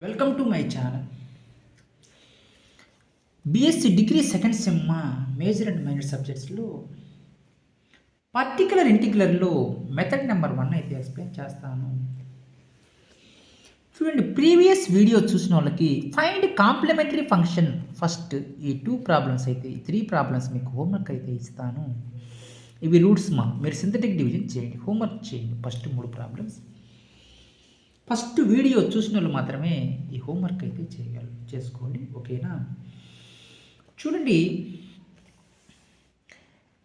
Welcome to my channel. BSc degree second sem major and minor సబ్జెక్ట్స్లో particular ఇంటిగ్రల్లో method number 1 అయితే explain చేస్తాను. చూడండి, ప్రీవియస్ వీడియో చూసిన వాళ్ళకి ఫైండ్ కాంప్లిమెంటరీ ఫంక్షన్ ఫస్ట్ ఈ 2 ప్రాబ్లమ్స్ అయితే ఈ 3 ప్రాబ్లమ్స్ మీకు హోంవర్క్ అయితే ఇస్తాను. ఇవి రూట్స్ మీరు సింథటిక్ డివిజన్ చేయండి, హోంవర్క్ చేయండి. ఫస్ట్ 3 ప్రాబ్లమ్స్ ఫస్ట్ వీడియో చూసిన వాళ్ళు మాత్రమే ఈ హోంవర్క్ అయితే చేసుకోండి, ఓకేనా? చూడండి,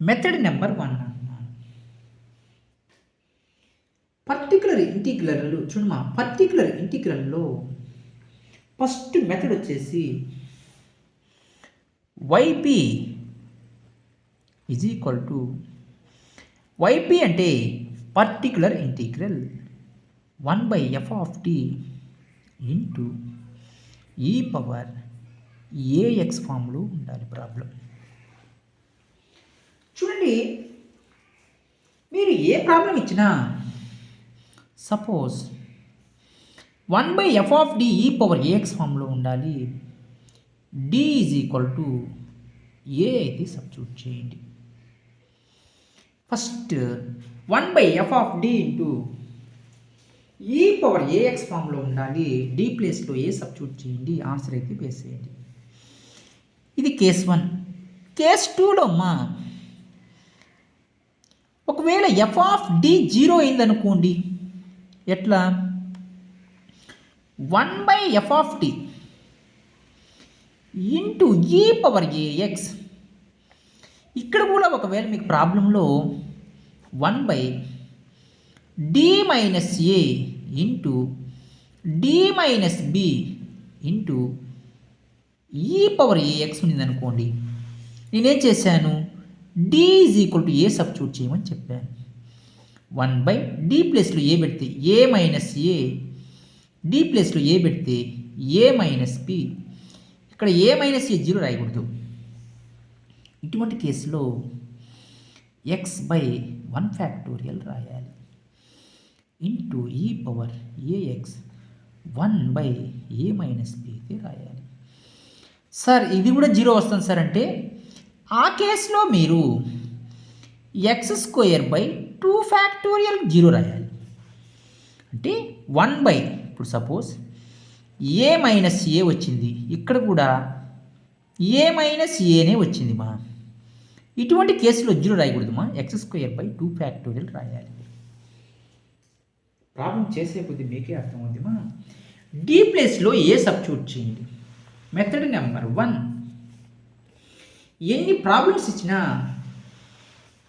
మెథడ్ నెంబర్ 1 అన్నాను. పర్టికులర్ ఇంటిగ్రల్ చూడమా, పర్టికులర్ ఇంటిగ్రల్లో ఫస్ట్ మెథడ్ వచ్చేసి YP is equal to YP అంటే particular integral 1/f of t into e power ax ఫామ్లో ఉండాలి ప్రాబ్లం. చూడండి, మీరు ఏ ప్రాబ్లం ఇచ్చినా suppose 1/f of d e power ax ఫామ్లో ఉండాలి. d is equal to a అయితే సబ్స్టిట్యూట్ చేయండి. First 1/f of d into e power AX ఫామ్లో ఉండాలి. డి ప్లేస్లో ఏ సబ్స్టిట్యూట్ చేయండి, ఆన్సర్ అయితే వేసేయండి. ఇది కేస్ 1. కేస్ 2లో ఒకవేళ ఎఫ్ ఆఫ్ డి 0 అయిందనుకోండి, ఎట్లా? 1/f of D into e power AX. ఇక్కడ కూడా ఒకవేళ మీకు ప్రాబ్లంలో 1/d minus A into D minus B into e power AX ఉన్నదనుకోండి, నేనేం చేశాను? D is equal to A substitute చేయమని చెప్పాను. 1/d ప్లేస్లో ఏ పెడితే ఏ మైనస్ ఏ, డి ప్లేస్లో ఏ పెడితే ఏ మైనస్ బి. ఇక్కడ ఏ మైనస్ ఏ 0 రాయకూడదు. ఇటువంటి కేసులో x/1 ఫ్యాక్టోరియల్ రాయాలి into e power AX 1/a minus B అయితే రాయాలి. సార్ ఇది కూడా 0 వస్తుంది సార్ అంటే, ఆ కేసులో మీరు x² 2 ఫ్యాక్టోరియల్ 0 రాయాలి. అంటే 1/ ఇప్పుడు సపోజ్ ఏ మైనస్ ఏ వచ్చింది, ఇక్కడ కూడా ఏ మైనస్ ఏనే వచ్చింది ఇటువంటి కేసులో 0 రాయకూడదు x² 2 ఫ్యాక్టోరియల్ రాయాలి. ప్రాబ్లం చేసే కొద్ది మీకే అర్థమవుతుందిమా. డి ప్లేస్లో ఏ సబ్స్టిట్యూట్ చేయండి. Method number 1. ఎన్ని ప్రాబ్లమ్స్ ఇచ్చినా,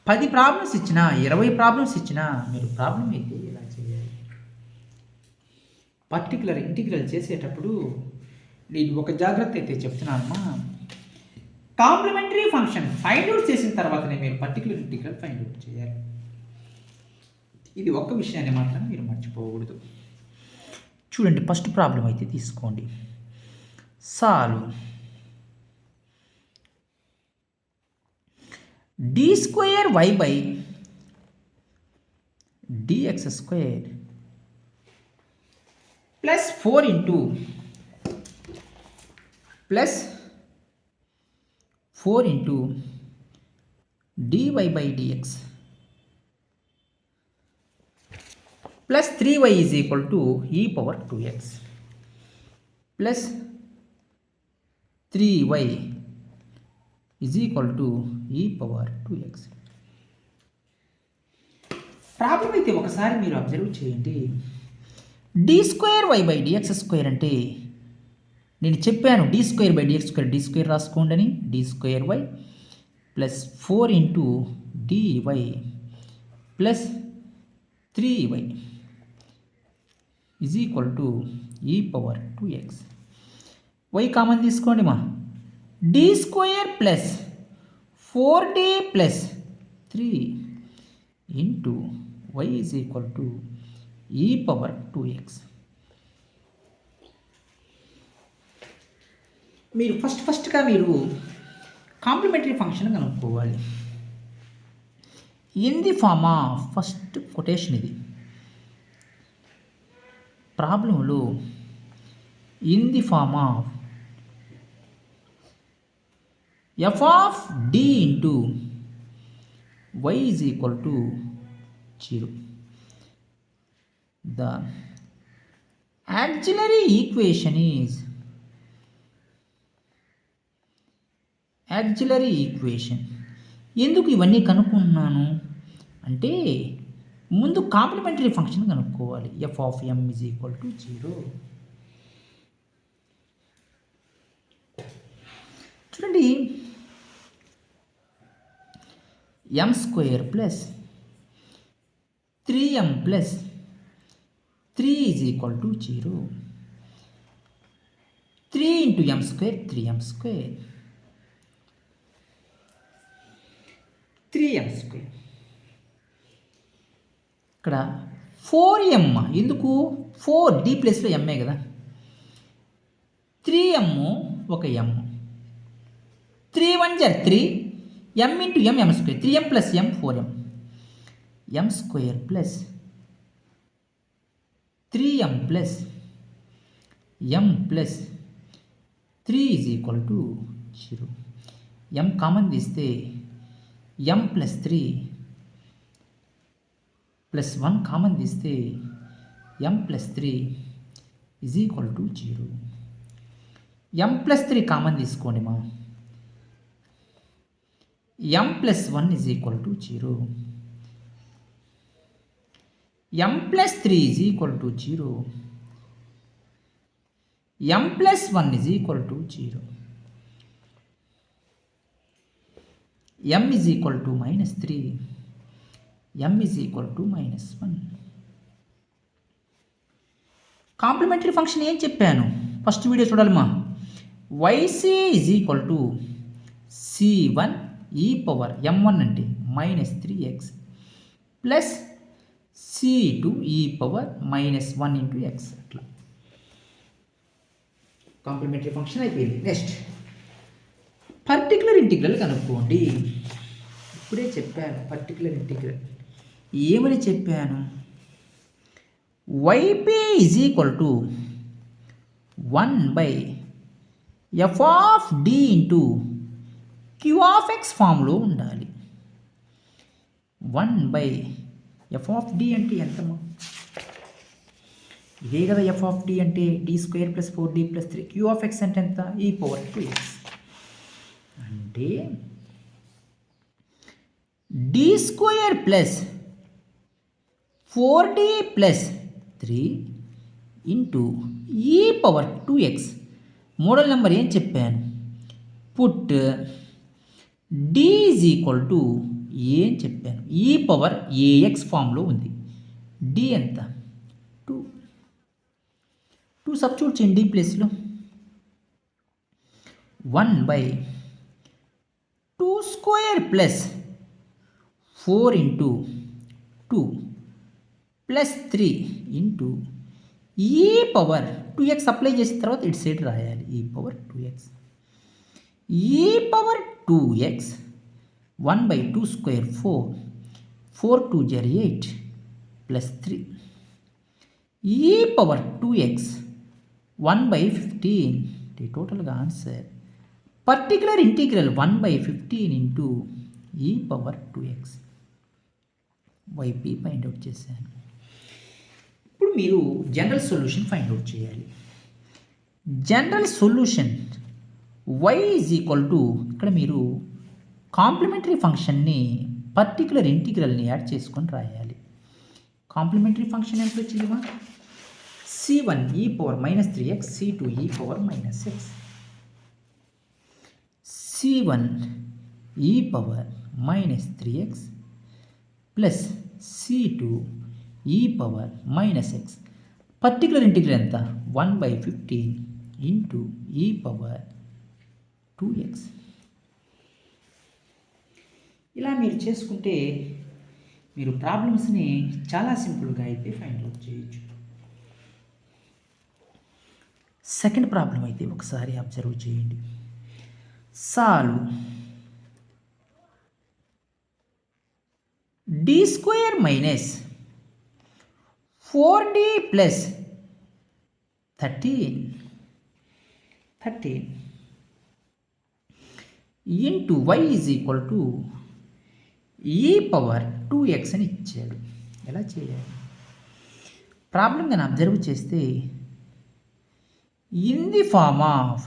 10 ప్రాబ్లమ్స్ ఇచ్చినా, 20 ప్రాబ్లమ్స్ ఇచ్చినా మీరు ప్రాబ్లం అయితే ఇలా చేయాలి. పర్టికులర్ ఇంటిగ్రల్ చేసేటప్పుడు నేను ఒక జాగ్రత్త అయితే చెప్తున్నానమ్మా. కాంప్లిమెంటరీ ఫంక్షన్ ఫైండ్ అవుట్ చేసిన తర్వాతనే మీరు పర్టికులర్ ఇంటిగ్రల్ ఫైండ్ అవుట్ చేయాలి. ఇది ఒక్క విషయాన్ని మాత్రం మీరు మర్చిపోకూడదు. చూడండి, ఫస్ట్ ప్రాబ్లం అయితే తీసుకోండి. Solve d² y/dx² plus 4 into dy/dx plus 3y is equal to e power 2x plus 3y is equal to e power 2x. Problem అయితే ఒకసారి మీరు అబ్జర్వ్ చేయండి. d²y/dx² అంటే నేను చెప్పాను, d²/dx² d² రాసుకోండి అని. d²y plus 4 into dy plus 3y is equal to e power 2x. y common తీసుకోండి d² plus 4d plus 3 into y is equal to e power 2x. మీరు ఫస్ట్గా మీరు కాంప్లిమెంటరీ ఫంక్షన్ కనుక్కోవాలి. In the form of first quotation ఇది. ప్రాబ్లంలో in the form of f of d into y is equal to 0. The auxiliary equation is auxiliary equation. ఎందుకు ఇవన్నీ కనుక్కుంటున్నాను అంటే ముందు కాంప్లిమెంటరీ ఫంక్షన్ కనుక్కోవాలి. F of M is equal to 0. చూడండి, M square plus 3m plus 3 is equal to 0. 3 into M square 3m square, 3m square. ఇక్కడ 4m ఎందుకు 4d ప్లస్లో ఎంఏ కదా, 3m ఒక m, 3 1 జర్ 3, m into m m square, 3m plus m 4m, m square plus 3m plus m plus 3 is equal to 0. m common తీస్తే m plus 3 plus 1 common తీస్తే m plus 3 is equal to 0. m plus 3 common తీసుకోండి మా, m plus 1 is equal to 0. m plus 3 is equal to 0. m plus 1 is equal to 0. m is equal to -3, m is equal to -1. Complementary function ఏం చెప్పాను first video చూడాలమ్మా. yc is equal to c1 e power m1 అంటే -3x plus c2 e power -1 into x. అట్లా complementary function అయిపోయింది. Next particular integral కనుక్కోండి. ఇప్పుడే చెప్పాను particular integral ఏమని చెప్పాను. yp is equal to 1 by F of D into Q of X ఫామ్లో ఉండాలి. 1 బై ఎఫ్ ఆఫ్ డి అంటే ఎంతమ్మా, ఇదే కదా ఎఫ్ ఆఫ్ డి అంటే D square plus 4d plus 3. Q of X అంటే ఎంత, ఈ పవర్ 2x. అంటే D square plus 4d plus 3 into e power 2x. Model number ఏం చెప్పాను, put d is equal to ఏం చెప్పాను, ఈ పవర్ ఏఎక్స్ ఫామ్లో ఉంది. డి ఎంత 2 సబ్స్టిట్యూట్ చేయండి డి ప్లేస్లో. 1 by 2 square plus 4 into 2 plus 3 into e power 2x apply చేసిన తర్వాత ఇటు సైడ్ రాయాలి, e power 2x. E power 2x 1 by 2 square 4, 4 2 జర్ 8 plus 3 e power 2x 1 by 15. టోటల్గా answer particular integral 1 by 15 into e power 2x. YP find out చేశాను. ఇప్పుడు మీరు general solution find out చేయాలి. General solution y is equal to, ఇక్కడ మీరు complementary ఫంక్షన్ని particular ఇంటిగ్రల్ని add చేసుకొని రాయాలి. కాంప్లిమెంటరీ ఫంక్షన్ ఎంత వచ్చిందిమా, c1 e power -3x, c2 e power -x. c1 e power -3x plus c2 e power -x. Particular integral ఎంత, 1 by 15 into e power 2x. ఇలా మీరు చేసుకుంటే మీరు ప్రాబ్లమ్స్ని చాలా సింపుల్గా అయితే ఫైండ్ అవుట్ చేయొచ్చు. సెకండ్ ప్రాబ్లం అయితే ఒకసారి అబ్జర్వ్ చేయండి. Solve d square minus 4d plus 13 13 into why is equal to e power 2x అని ఇచ్చాడు. ఎలా చేయాలి? ప్రాబ్లం కానీ అబ్జర్వ్ చేస్తే in the form of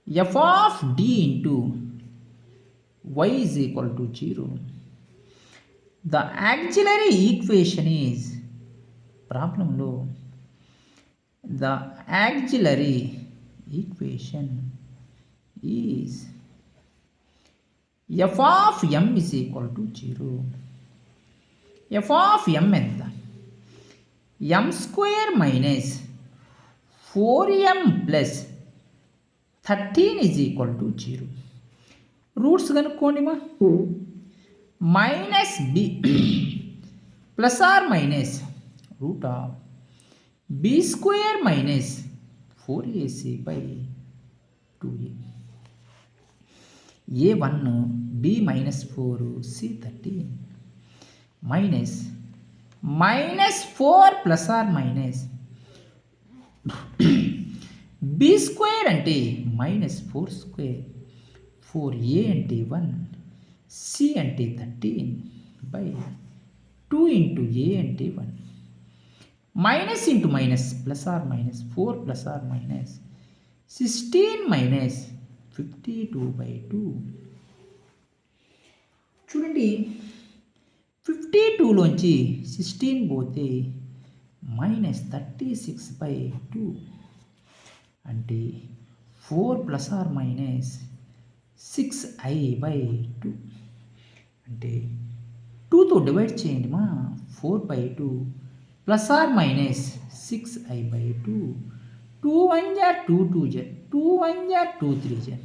f of d into y is equal to 0. The auxiliary equation is ప్రాబ్లంలో the auxiliary equation is f of m is equal to 0. f of m ఎంత? m square minus 4m plus 13 is equal to 0. Roots కనుక్కోండి మా. Minus b plus or minus root of b square minus 4ac by 2a. a1 b minus 4 c 13 minus 4 plus or minus b square అంటే minus 4 square 4a అంటే 1 c అంటే 13 by 2 into a అంటే 1 minus into minus plus or minus 4 plus or minus 16 minus 52 by 2. చూడండి 52లోంచి 16 పోతే minus 36 by 2 అంటే 4 plus or minus 6i by 2 అంటే 2తో divide చేయండి మా. 4 by 2 plus or minus 6i by 2. 2 1 జా 2 2 జా 2 1 జా 2 3 జా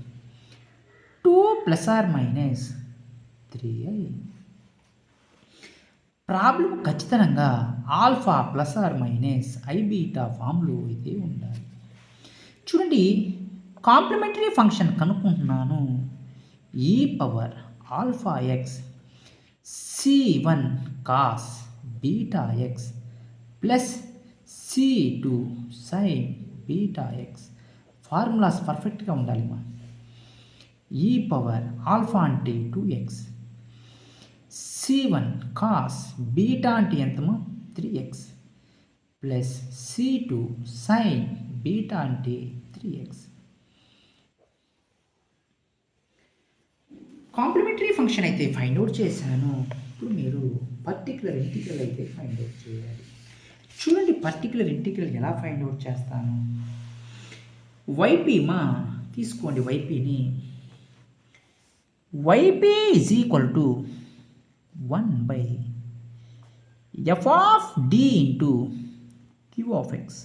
2 plus or minus 3i. Problem ఖచ్చితంగా alpha plus or minus I beta ఫామ్లో అయితే ఉండాలి. చూడండి కాంప్లిమెంటరీ ఫంక్షన్ కనుక్కుంటున్నాను. E power alpha X c1 cos beta X plus c2 sine beta X. Formulas పర్ఫెక్ట్గా ఉండాలి మా. ఈ పవర్ ఆల్ఫా అంటే 2x c1 కాస్ బీటా అంటే ఎంతమో 3x plus c2 sine beta అంటే 3x. కాంప్లిమెంటరీ ఫంక్షన్ అయితే ఫైండ్ అవుట్ చేశాను. ఇప్పుడు మీరు పర్టికులర్ ఇంటిగ్రల్ అయితే ఫైండ్ అవుట్ చేయాలి. చూడండి పర్టికులర్ ఇంటిగ్రల్ ఎలా ఫైండ్ అవుట్ చేస్తాను. వైపీ మా తీసుకోండి. వైపీని YP is equal to 1 by F of D into Q of X.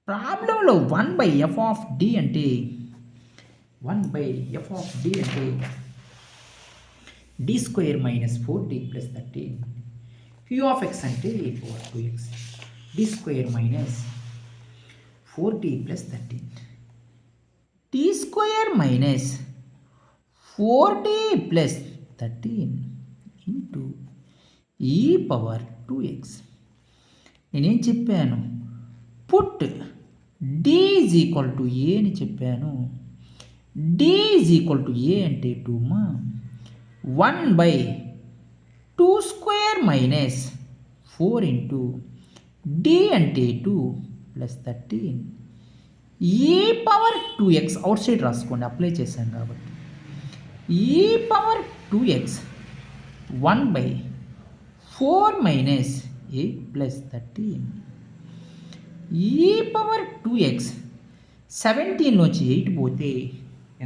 ప్రాబ్లంలో 1 బై ఎఫ్ ఆఫ్ డి అంటే 1 బై ఎఫ్ ఆఫ్ డి అంటే D square minus 4d plus 13. Q of X అంటే e power 2x D square minus 4d plus 13. D square minus 4d plus 13 into e power 2x. నేనేం చెప్పాను? Put d is equal to A అని చెప్పాను. d is equal to A అంటే 2 మా. 1 by 2 square minus 4 into d అంటే 2 plus 13 e power 2x. Outside రాసుకోండి, apply చేశాం కాబట్టి. ఈ power 2x 1 by 4 minus 8 plus 13 e power 2x. 17లోంచి 8 పోతే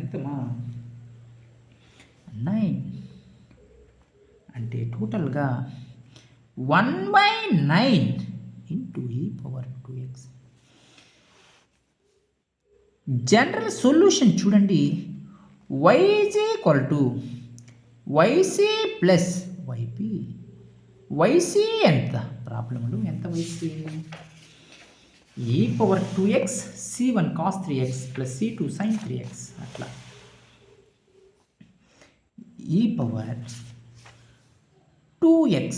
ఎంతమా 9 అంటే టోటల్గా 1 by 9 into e power 2x. General solution చూడండి. y is equal to yc plus yp. yc ఎంత? ప్రాబ్లంలో ఎంత yc? ఈ power 2x c1 cos 3x plus c2 sign 3x. అట్లా e power 2x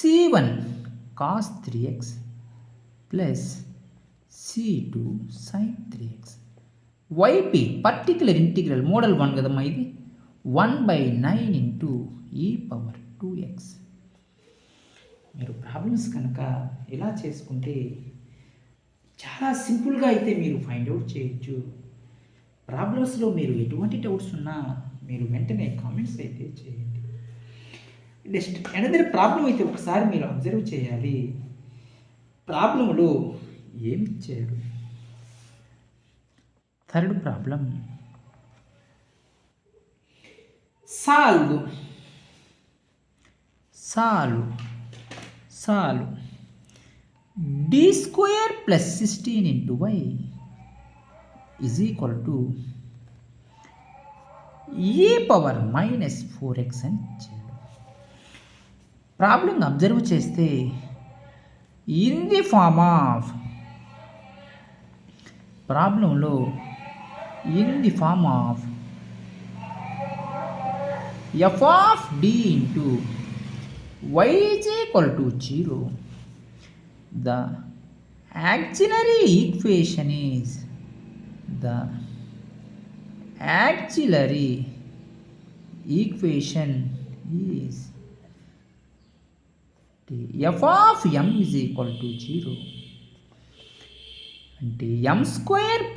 C1 cos 3x plus C2 sin 3x. YP particular integral model 1 కదమ్మా ఇది 1/9 into e⁻2x. మీరు problems కనుక ఇలా చేసుకుంటే చాలా సింపుల్గా అయితే మీరు ఫైండ్ అవుట్ చేయొచ్చు. ప్రాబ్లమ్స్లో మీరు ఎటువంటి డౌట్స్ ఉన్నా మీరు వెంటనే కామెంట్స్ అయితే చేయండి. నెక్స్ట్ అనదర్ ప్రాబ్లం అయితే ఒకసారి మీరు అబ్జర్వ్ చేయాలి. ప్రాబ్లంలో ఏమి ఇచ్చారు? Third problem, solve d² plus 16 into y is equal to e⁻−4x అని ఇచ్చాడు. ప్రాబ్లం అబ్జర్వ్ చేస్తే ఇన్ ది ఫార్మ్ ఆఫ్ ప్రాబ్లంలో in the form of f of d into y is equal to 0. The auxiliary equation is f of m is equal to 0. అంటే m²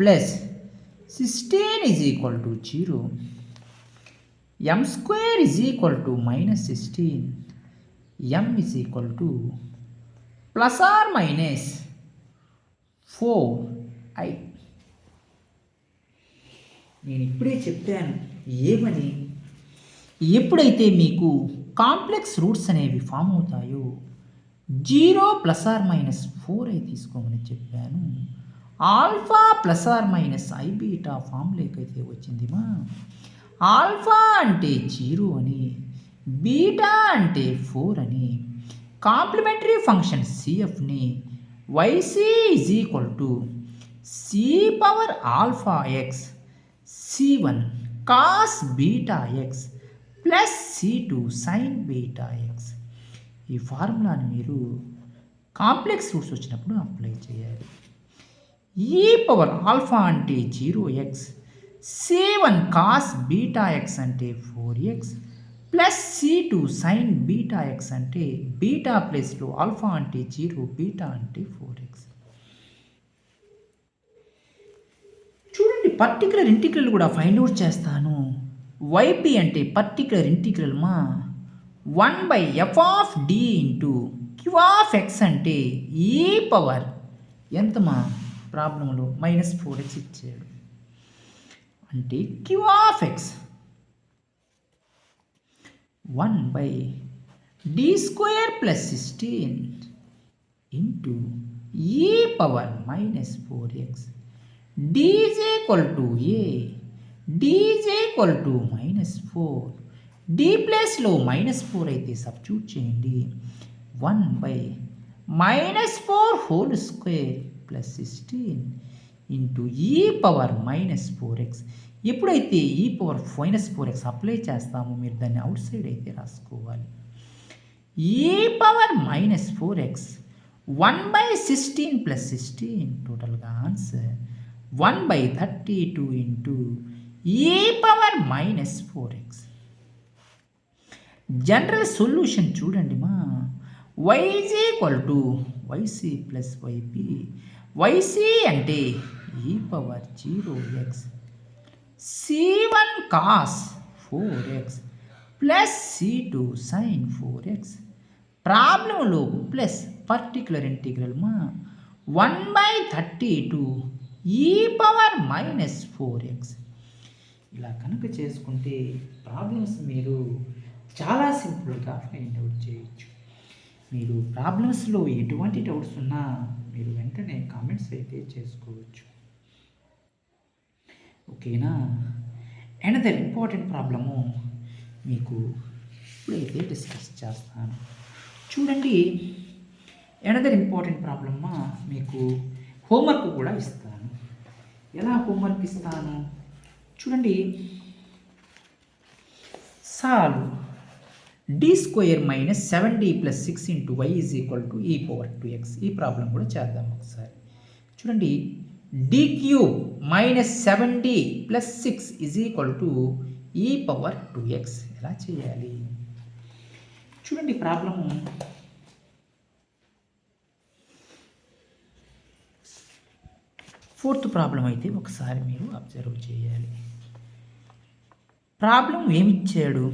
plus 16 is equal to 0. m² is equal to -16. m is equal to plus or minus 4i. నేను ఇప్పుడే చెప్పాను ఏమని, ఎప్పుడైతే మీకు complex roots అనేవి form అవుతాయో 0 ± 4i తీసుకోమని చెప్పాను. ఆల్ఫా ± i β ఫామ్లోకైతే వచ్చిందిమా. ఆల్ఫా అంటే 0 అని, బీటా అంటే 4 అని, కాంప్లిమెంటరీ ఫంక్షన్ సిఎఫ్ని yc is equal to c⁻⁴x c1 cos βx plus c2 sin βx. ఈ ఫార్ములాని మీరు కాంప్లెక్స్ రూట్స్ వచ్చినప్పుడు అప్లై చేయాలి. e⁻⁴ అంటే 0x, c1 cos βx అంటే 4x plus c2 sin βx అంటే బీటా ప్లస్లో ఆల్ఫా అంటే 0, బీటా అంటే 4x. చూడండి పర్టికులర్ ఇంటిగ్రల్ కూడా ఫైండ్ అవుట్ చేస్తాను. YP అంటే పర్టికులర్ ఇంటిగ్రల్ మా 1/f of d into q of x అంటే ఎంతమా ప్రాబ్లంలో -4x ఇచ్చాడు. అంటే q of x 1/d² plus 16 into e⁻−4x. d is equal to a, d is equal to -4. d ప్లస్లో -4 అయితే సబ్స్టిట్యూట్ చేయండి. 1/−4² ప్లస్ 16 ఇంటూ e⁻−4x. ఎప్పుడైతే e⁻−4x apply చేస్తామో మీరు దాన్ని అవుట్ సైడ్ అయితే రాసుకోవాలి. e⁻−4x 1/16 ప్లస్ 16 టోటల్గా answer 1/32 into e⁻−4x. General solution చూడండి మా y is equal to yc plus yp. yc అంటే e⁻0x c1 cos 4x plus c2 sin 4x. ప్రాబ్లంలో ప్లస్ పర్టికులర్ ఇంటిగ్రల్ మా 1/32 e⁻−4x. ఇలా కనుక చేసుకుంటే ప్రాబ్లమ్స్ మీరు చాలా సింపుల్గా ఫైండ్ అవుట్ చేయొచ్చు. మీరు ప్రాబ్లమ్స్లో ఎటువంటి డౌట్స్ ఉన్నా మీరు వెంటనే కామెంట్స్ అయితే చేసుకోవచ్చు. ఓకేనా? అనదర్ ఇంపార్టెంట్ ప్రాబ్లము మీకు ఇప్పుడైతే డిస్కస్ చేస్తాను. చూడండి అనదర్ ఇంపార్టెంట్ ప్రాబ్లమ్మా మీకు హోంవర్క్ కూడా ఇస్తాను. ఎలా హోంవర్క్ ఇస్తాను చూడండి. Solve d square minus 7d plus 6 into why is equal to e power 2x. ఈ ప్రాబ్లం కూడా చేద్దాం ఒకసారి. చూడండి, d cube minus 7d plus 6 is equal to e power 2x. ఎలా చేయాలి చూడండి ప్రాబ్లము. ఫోర్త్ ప్రాబ్లం అయితే ఒకసారి మీరు అబ్జర్వ్ చేయాలి. ప్రాబ్లం ఏమిచ్చాడు?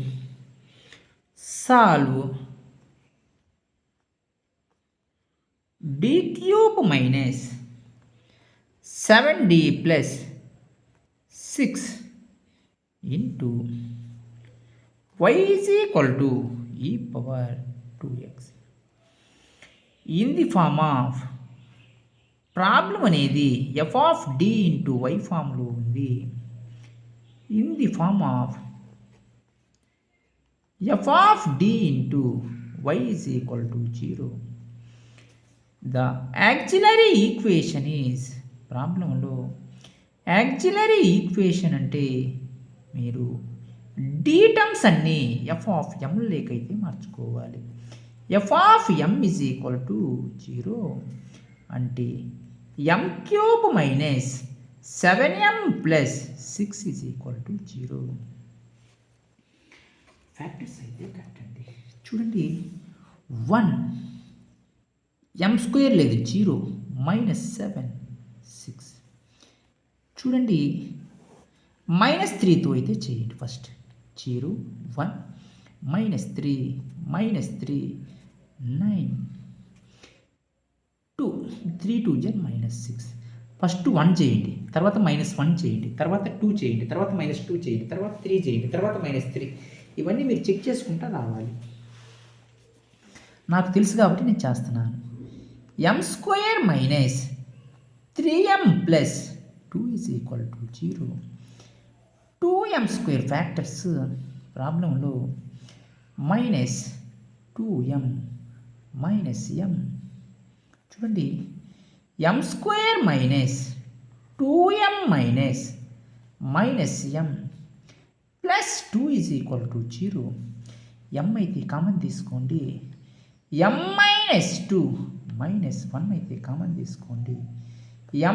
Solve D cube minus 7d plus 6 into why is equal to e power 2x. In the form of problem అనేది F of D into Y ఫామ్లో ఉంది. In the form of F of D into why is equal to 0. The auxiliary equation is, ప్రాబ్లంలో auxiliary equation అంటే మీరు D terms అన్నీ F of M లేకైతే మార్చుకోవాలి. F of M is equal to 0 అంటే M cube minus 7m plus 6 is equal to 0. Factors అయితే కట్టండి. చూడండి, 1 ఎం స్క్వేర్ లేదు 0 మైనస్ 7 6. చూడండి, మైనస్ 3తో అయితే చేయండి. First 0 1 minus 3 9 2 3 2 Jan minus 6. First 1 చేయండి, తర్వాత మైనస్ 1 చేయండి, తర్వాత 2 చేయండి, తర్వాత మైనస్ 2 చేయండి, తర్వాత 3 చేయండి, తర్వాత మైనస్ 3. ఇవన్నీ మీరు చెక్ చేసుకుంటా రావాలి. నాకు తెలుసు కాబట్టి నేను చేస్తున్నాను. M square minus 3m plus 2 is equal to 0. 2m square factors ప్రాబ్లంలో మైనస్ 2m మైనస్ m. చూడండి, M square minus 2m minus m plus 2 is equal to 0. m అయితే కామన్ తీసుకోండి. m మైనస్ 2 మైనస్ 1 అయితే కామన్ తీసుకోండి.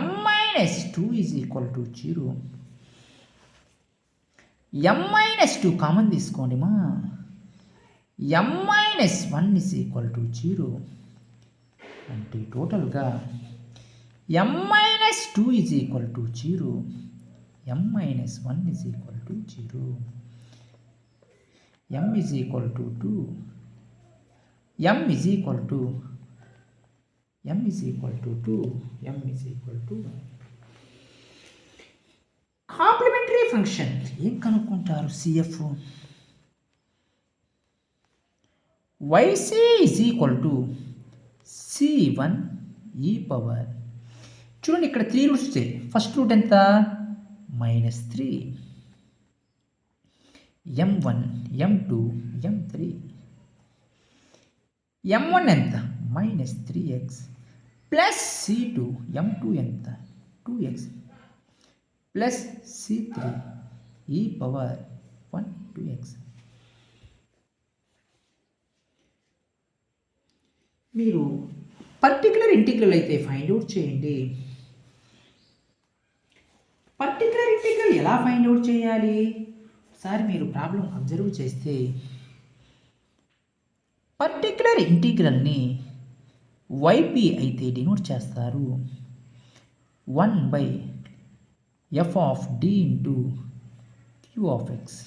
m minus 2 is equal to 0. m minus 2 common తీసుకోండి మా. m minus 1 is equal to 0 అంటే టోటల్గా m minus 2 is equal to 0, m minus 1 is equal to 0, m is equal to 2, m is equal to 2, m is equal to complementary function ఏం కనుక్కుంటారు? CF yc is equal to c1 e power. చూడండి, ఇక్కడ 3 roots వచ్చాయి. First route ఎంత? -3, m1 m2 m3. m1 ఎంత? -3x plus c2 m2 ఎంత? 2x plus c3 ఈ power 1 2x. మీరు పర్టికులర్ ఇంటిగ్రల్ అయితే ఫైండ్ అవుట్ చేయండి. పర్టికులర్ ఇంటిగ్రల్ ఎలా ఫైండ్ అవుట్ చేయాలి? ఒకసారి మీరు ప్రాబ్లం అబ్జర్వ్ చేస్తే పర్టికులర్ ఇంటిగ్రల్ని వైపీ అయితే డినోట్ చేస్తారు 1/f of D into Q of X.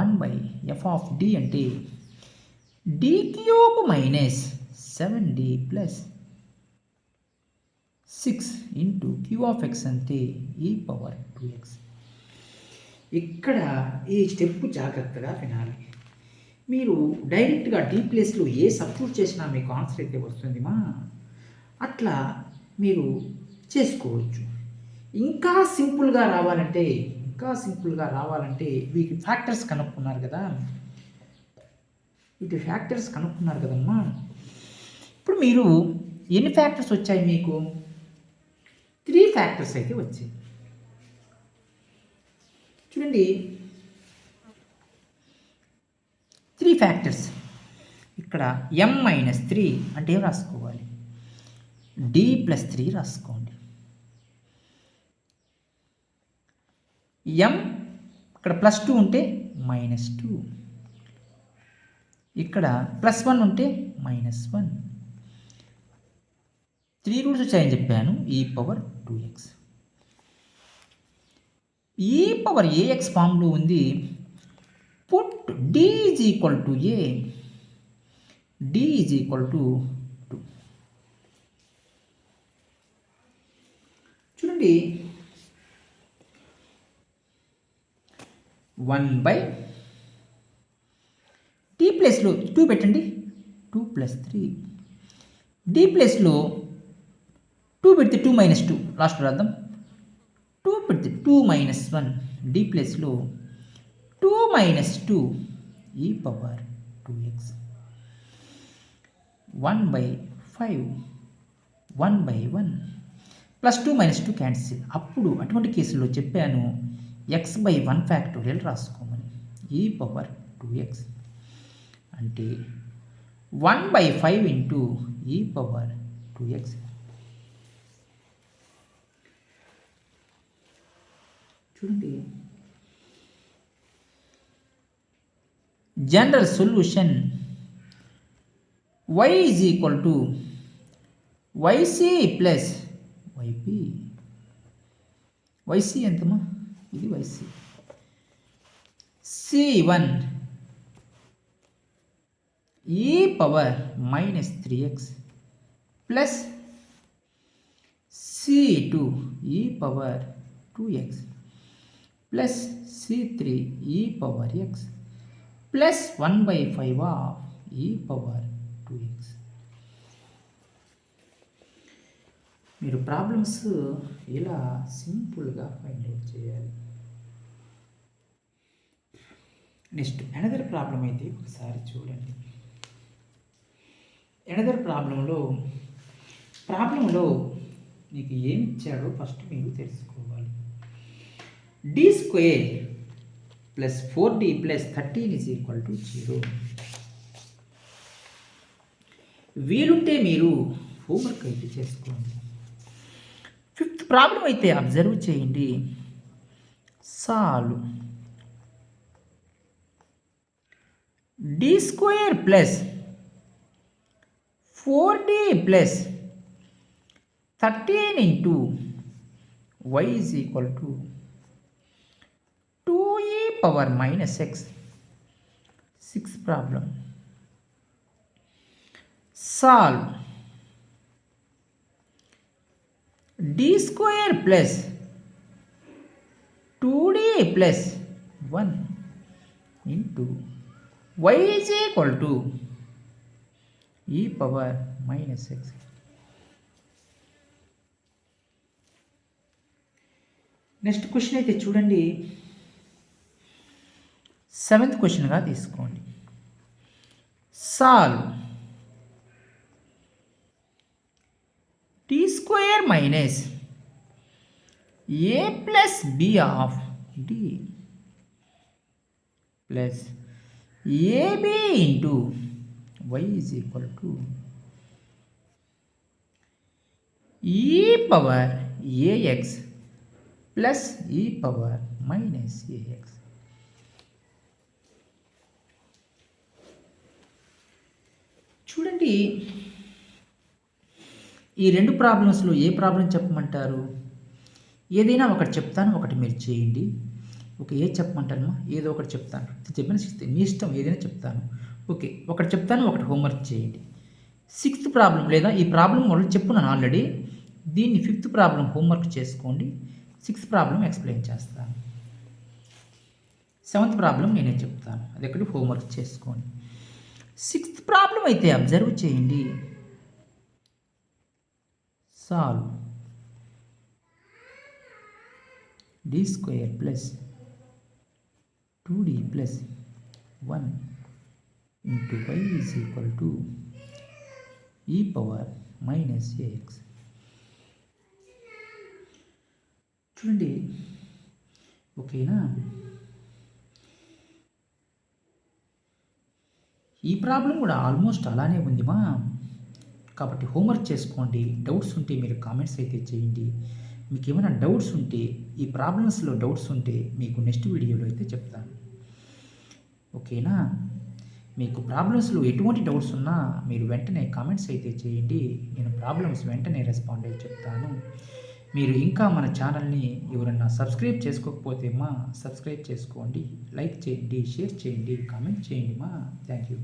1/f of D అంటే D cube minus 7d plus 6 into Q of X అంటే ఈ పవర్ 2x. ఇక్కడ ఈ స్టెప్ జాగ్రత్తగా వినాలి. మీరు డైరెక్ట్గా డీ ప్లేస్లో ఏ సబ్స్టిట్యూట్ చేసినా మీకు ఆన్సర్ అయితే వస్తుంది మా. అట్లా మీరు చేసుకోవచ్చు. ఇంకా సింపుల్గా రావాలంటే వీటి ఫ్యాక్టర్స్ కనుక్కున్నారు కదా, కదమ్మా. ఇప్పుడు మీరు ఎన్ని ఫ్యాక్టర్స్ వచ్చాయి? మీకు 3 ఫ్యాక్టర్స్ అయితే వచ్చాయి. చూడండి, 3 ఫ్యాక్టర్స్. ఇక్కడ m-3 అంటే ఏం రాసుకోవాలి? d+3 రాసుకోండి. m ఇక్కడ +2 ఉంటే -2, ఇక్కడ +1 ఉంటే -1. 3 రూట్స్ వచ్చాయని చెప్పాను. e⁻2x. e⁻ax ఫామ్లో ఉంది. Put d = a, d = 2. చూడండి, 1/d ప్లేస్లో 2 పెట్టండి, 2 + 3. d ప్లేస్లో 2 పెడితే 2 - 2 లాస్ట్ రాద్దాం. 2 పెడితే 2 - 1. d ప్లేస్లో 2 - 2 e⁻2x. 1/5, 1/1. +2 - 2 క్యాన్సిల్. అప్పుడు అటువంటి కేసులో చెప్పాను x/1 ఫ్యాక్టోరియల్ రాసుకోమని. e⁻2x అంటే 1/5 ఇంటూ e⁻2x. చూడండి, general solution y = yc + yp. yc ఎంతమా? ఇది yc. c1 e⁻−3x plus c2 e⁻2x plus c3 e⁻x plus 1/5 of e⁻2x. మీరు ప్రాబ్లమ్స్ ఇలా సింపుల్గా ఫైండ్ అవుట్ చేయాలి. నెక్స్ట్ ఎనదర్ ప్రాబ్లం అయితే ఒకసారి చూడండి. ఎనదర్ ప్రాబ్లంలో మీకు ఏమి ఇచ్చాడో ఫస్ట్ మీరు తెలుసుకోవాలి. d² + 4d + 13 = 0. వీలుంటే మీరు హోంవర్క్ అయితే చేసుకోండి. ఫిఫ్త్ ప్రాబ్లం అయితే అబ్జర్వ్ చేయండి. Solve d² + 4d + 13 into y = 2e⁻−x. Sixth problem. Solve d² + 2d + 1 into y = e⁻−x. Next question అయితే చూడండి, 7th క్వశ్చన్గా తీసుకోండి. Solve d² - a + b of d plus ab into y = e⁻ax plus e⁻−ax. చూడండి, ఈ రెండు ప్రాబ్లమ్స్లో ఏ problem చెప్పమంటారు? ఏదైనా ఒకటి చెప్తాను, ఒకటి మీరు చేయండి. ఓకే, ఏది చెప్పమంటారమ్మా? ఏదో ఒకటి చెప్తాను. చెప్పిన మీ ఇష్టం, ఏదైనా చెప్తాను. ఓకే, ఒకటి చెప్తాను, ఒకటి హోంవర్క్ చేయండి. 6th ప్రాబ్లం లేదా ఈ ప్రాబ్లం మొదలు చెప్పున్నాను ఆల్రెడీ. దీన్ని 5th ప్రాబ్లం హోంవర్క్ చేసుకోండి. 6th ప్రాబ్లం ఎక్స్ప్లెయిన్ చేస్తాను. 7th ప్రాబ్లం నేనే చెప్తాను, అది ఎక్కడి హోంవర్క్ చేసుకోండి. 6th ప్రాబ్లం అయితే అబ్జర్వ్ చేయండి. Solve d² + 2d + 1 into y = e⁻−ax. చూడండి, ఓకేనా? ఈ ప్రాబ్లం కూడా ఆల్మోస్ట్ అలానే ఉంది మా. కాబట్టి హోంవర్క్ చేసుకోండి. డౌట్స్ ఉంటే మీరు కామెంట్స్ అయితే చేయండి. మీకేమైనా డౌట్స్ ఉంటే, ఈ ప్రాబ్లమ్స్‌లో డౌట్స్ ఉంటే మీకు నెక్స్ట్ వీడియోలో అయితే చెప్తాను. ఓకేనా? మీకు ప్రాబ్లమ్స్‌లో ఎటువంటి డౌట్స్ ఉన్నా మీరు వెంటనే కామెంట్స్ అయితే చేయండి. నేను ప్రాబ్లమ్స్ వెంటనే రెస్పాండ్ అయ్యి చెప్తాను. మీరు ఇంకా మన ఛానల్‌ని ఎవరన్నా సబ్స్క్రైబ్ చేసుకోకపోతే సబ్స్క్రైబ్ చేసుకోండి. లైక్ చేయండి, షేర్ చేయండి, కామెంట్ చేయండి. Thank you.